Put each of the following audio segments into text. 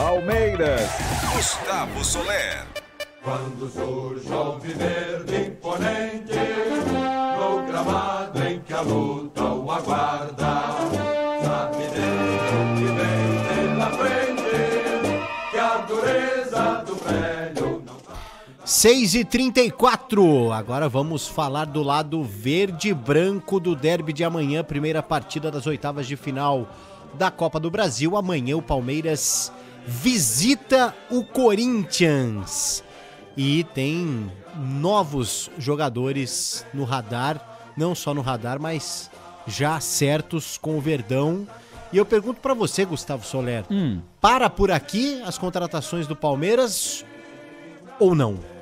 Palmeiras. Gustavo Soler. Quando surge o alviverde imponente, no gramado em que a luta o aguarda, sabe Deus que vem pela frente, que a dureza do velho não... 6h34, agora vamos falar do lado verde e branco do derby de amanhã, primeira partida das oitavas de final da Copa do Brasil. Amanhã o Palmeiras visita o Corinthians e tem novos jogadores no radar, não só no radar, mas já certos com o Verdão. E eu pergunto pra você, Gustavo Soler, para por aqui as contratações do Palmeiras ou não?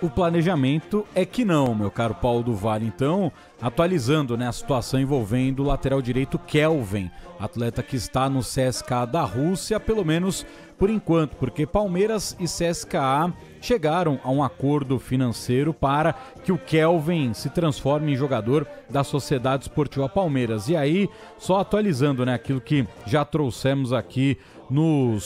O planejamento é que não, meu caro Paulo do Vale. Então, atualizando, né, a situação envolvendo o lateral direito Kelvin, atleta que está no CSKA da Rússia, pelo menos por enquanto, porque Palmeiras e CSKA chegaram a um acordo financeiro para que o Kelvin se transforme em jogador da Sociedade Esportiva Palmeiras. E aí, só atualizando, né, aquilo que já trouxemos aqui no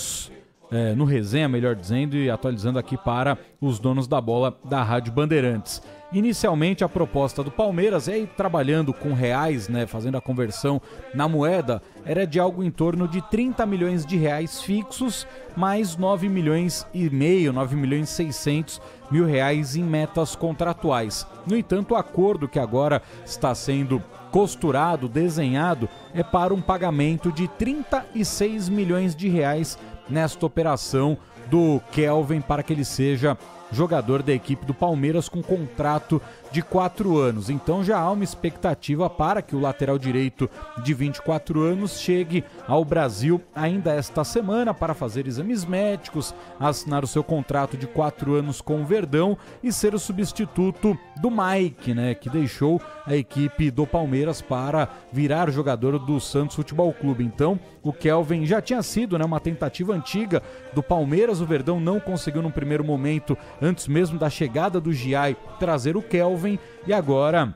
resenha, melhor dizendo, e atualizando aqui para os donos da bola da Rádio Bandeirantes. Inicialmente, a proposta do Palmeiras, e aí trabalhando com reais, né, fazendo a conversão na moeda, era de algo em torno de 30 milhões de reais fixos, mais 9 milhões e meio, 9 milhões e 600 mil reais em metas contratuais. No entanto, o acordo que agora está sendo costurado, desenhado, é para um pagamento de 36 milhões de reais nesta operação do Kelvin para que ele seja jogador da equipe do Palmeiras com contrato de 4 anos. Então já há uma expectativa para que o lateral direito de 24 anos chegue ao Brasil ainda esta semana para fazer exames médicos, assinar o seu contrato de 4 anos com o Verdão e ser o substituto do Mike, né, que deixou a equipe do Palmeiras para virar jogador do Santos Futebol Clube. Então o Kelvin já tinha sido, né, uma tentativa antiga do Palmeiras, o Verdão não conseguiu num primeiro momento, antes mesmo da chegada do Giai, trazer o Kelvin, e agora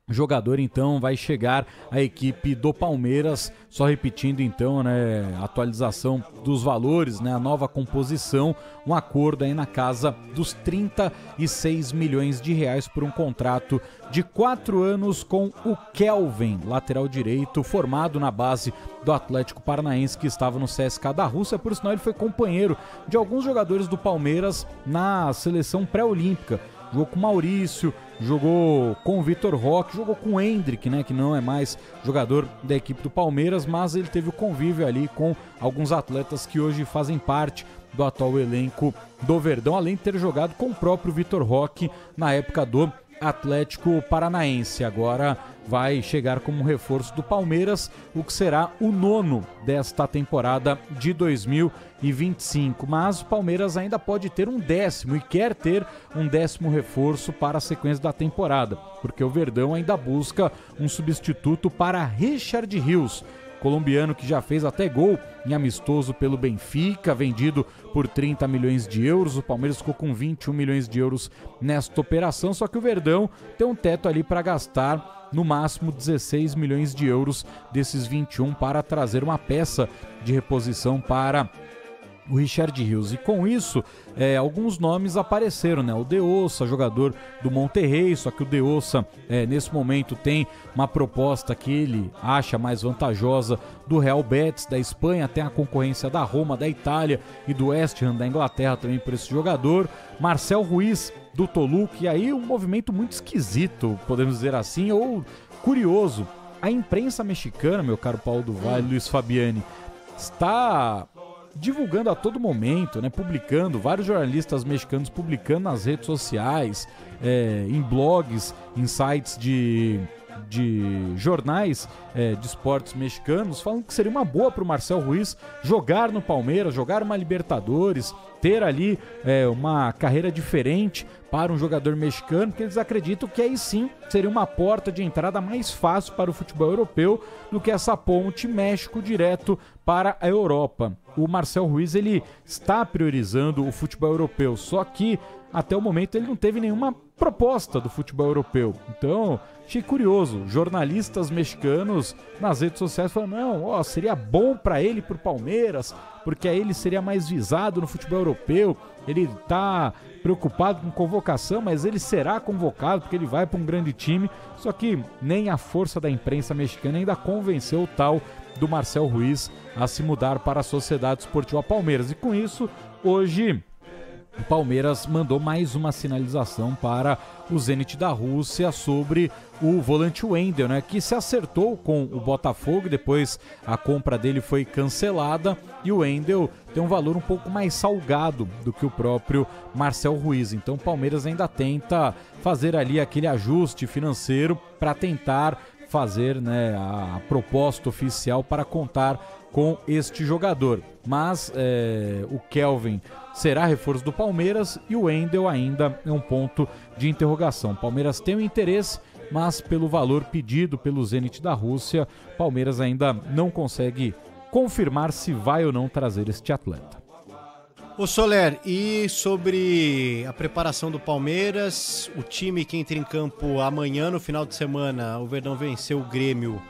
o jogador então vai chegar à equipe do Palmeiras, só repetindo então, né, a atualização dos valores, né, a nova composição, um acordo aí na casa dos 36 milhões de reais por um contrato de 4 anos com o Kelvin, lateral direito, formado na base do Atlético Paranaense, que estava no CSKA da Rússia, por sinal ele foi companheiro de alguns jogadores do Palmeiras na seleção pré-olímpica. Jogou com o Maurício, jogou com o Vitor Roque, jogou com o Hendrick, né, que não é mais jogador da equipe do Palmeiras, mas ele teve o convívio ali com alguns atletas que hoje fazem parte do atual elenco do Verdão, além de ter jogado com o próprio Vitor Roque na época do Atlético Paranaense. Agora vai chegar como reforço do Palmeiras, o que será o 9º desta temporada de 2025. Mas o Palmeiras ainda pode ter um 10º e quer ter um 10º reforço para a sequência da temporada, porque o Verdão ainda busca um substituto para Richard Rios, colombiano que já fez até gol em amistoso pelo Benfica, vendido por 30 milhões de euros. O Palmeiras ficou com 21 milhões de euros nesta operação, só que o Verdão tem um teto ali para gastar no máximo 16 milhões de euros desses 21 para trazer uma peça de reposição para o Richard Rios. E com isso, alguns nomes apareceram, né? O De Ossa, jogador do Monterrey, só que o De Ossa, nesse momento, tem uma proposta que ele acha mais vantajosa do Real Betis, da Espanha, tem a concorrência da Roma, da Itália e do West Ham, da Inglaterra também por esse jogador. Marcel Ruiz, do Toluca, e aí um movimento muito esquisito, podemos dizer assim, ou curioso. A imprensa mexicana, meu caro Paulo do Vale, Luiz Fabiani, está divulgando a todo momento, né, publicando, vários jornalistas mexicanos publicando nas redes sociais, em blogs, em sites de jornais de esportes mexicanos, falando que seria uma boa para o Marcel Ruiz jogar no Palmeiras, jogar uma Libertadores, ter ali uma carreira diferente para um jogador mexicano, porque eles acreditam que aí sim seria uma porta de entrada mais fácil para o futebol europeu do que essa ponte México direto para a Europa. O Marcel Ruiz, ele está priorizando o futebol europeu, só que até o momento ele não teve nenhuma proposta do futebol europeu. Então, achei curioso, jornalistas mexicanos nas redes sociais falando, não, seria bom para ele, pro Palmeiras, porque aí ele seria mais visado no futebol europeu, ele tá preocupado com convocação, mas ele será convocado porque ele vai para um grande time, só que nem a força da imprensa mexicana ainda convenceu o tal do Marcel Ruiz a se mudar para a Sociedade Esportiva Palmeiras, e com isso, hoje o Palmeiras mandou mais uma sinalização para o Zenit da Rússia sobre o volante Wendel, né, que se acertou com o Botafogo, depois a compra dele foi cancelada e o Wendel tem um valor um pouco mais salgado do que o próprio Marcel Ruiz. Então o Palmeiras ainda tenta fazer ali aquele ajuste financeiro para tentar fazer, né, a proposta oficial para contar com este jogador. Mas o Kelvin será reforço do Palmeiras e o Wendel ainda é um ponto de interrogação. O Palmeiras tem um interesse, mas pelo valor pedido pelo Zenit da Rússia, o Palmeiras ainda não consegue confirmar se vai ou não trazer este atleta. Ô Soler, e sobre a preparação do Palmeiras, o time que entra em campo amanhã, no final de semana, o Verdão venceu o Grêmio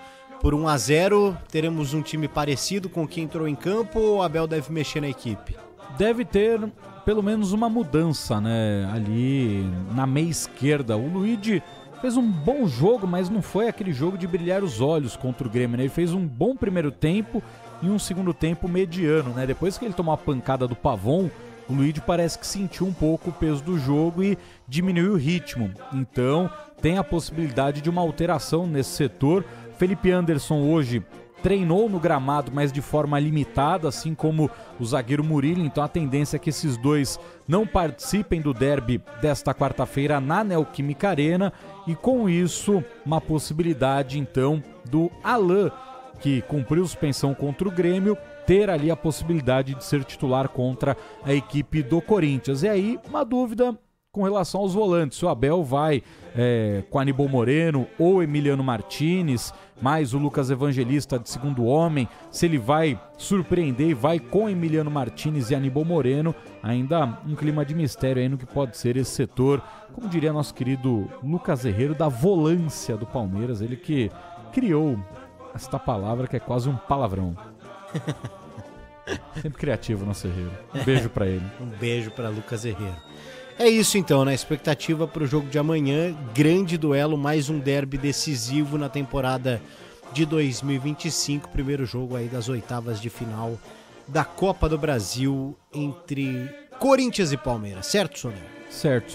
por 1-0, teremos um time parecido com o que entrou em campo ou o Abel deve mexer na equipe? Deve ter pelo menos uma mudança, né, ali na meia esquerda. O Luigi fez um bom jogo, mas não foi aquele jogo de brilhar os olhos contra o Grêmio, né? Ele fez um bom primeiro tempo e um segundo tempo mediano, né? Depois que ele tomou a pancada do Pavon, o Luigi parece que sentiu um pouco o peso do jogo e diminuiu o ritmo. Então, tem a possibilidade de uma alteração nesse setor. Felipe Anderson hoje treinou no gramado, mas de forma limitada, assim como o zagueiro Murilo. Então a tendência é que esses dois não participem do derby desta quarta-feira na Neoquímica Arena. E com isso, uma possibilidade então do Alain, que cumpriu suspensão contra o Grêmio, ter ali a possibilidade de ser titular contra a equipe do Corinthians. E aí, uma dúvida com relação aos volantes. Se o Abel vai com Aníbal Moreno ou Emiliano Martínez, mais o Lucas Evangelista de segundo homem, se ele vai surpreender e vai com Emiliano Martínez e Aníbal Moreno, ainda um clima de mistério aí no que pode ser esse setor, como diria nosso querido Lucas Herrero, da volância do Palmeiras, ele que criou esta palavra que é quase um palavrão. Sempre criativo, nosso Herrero. Um beijo pra ele. Um beijo pra Lucas Herrero. É isso então, né? Expectativa para o jogo de amanhã, grande duelo, mais um derby decisivo na temporada de 2025, primeiro jogo aí das oitavas de final da Copa do Brasil entre Corinthians e Palmeiras, certo, Soner? Certo.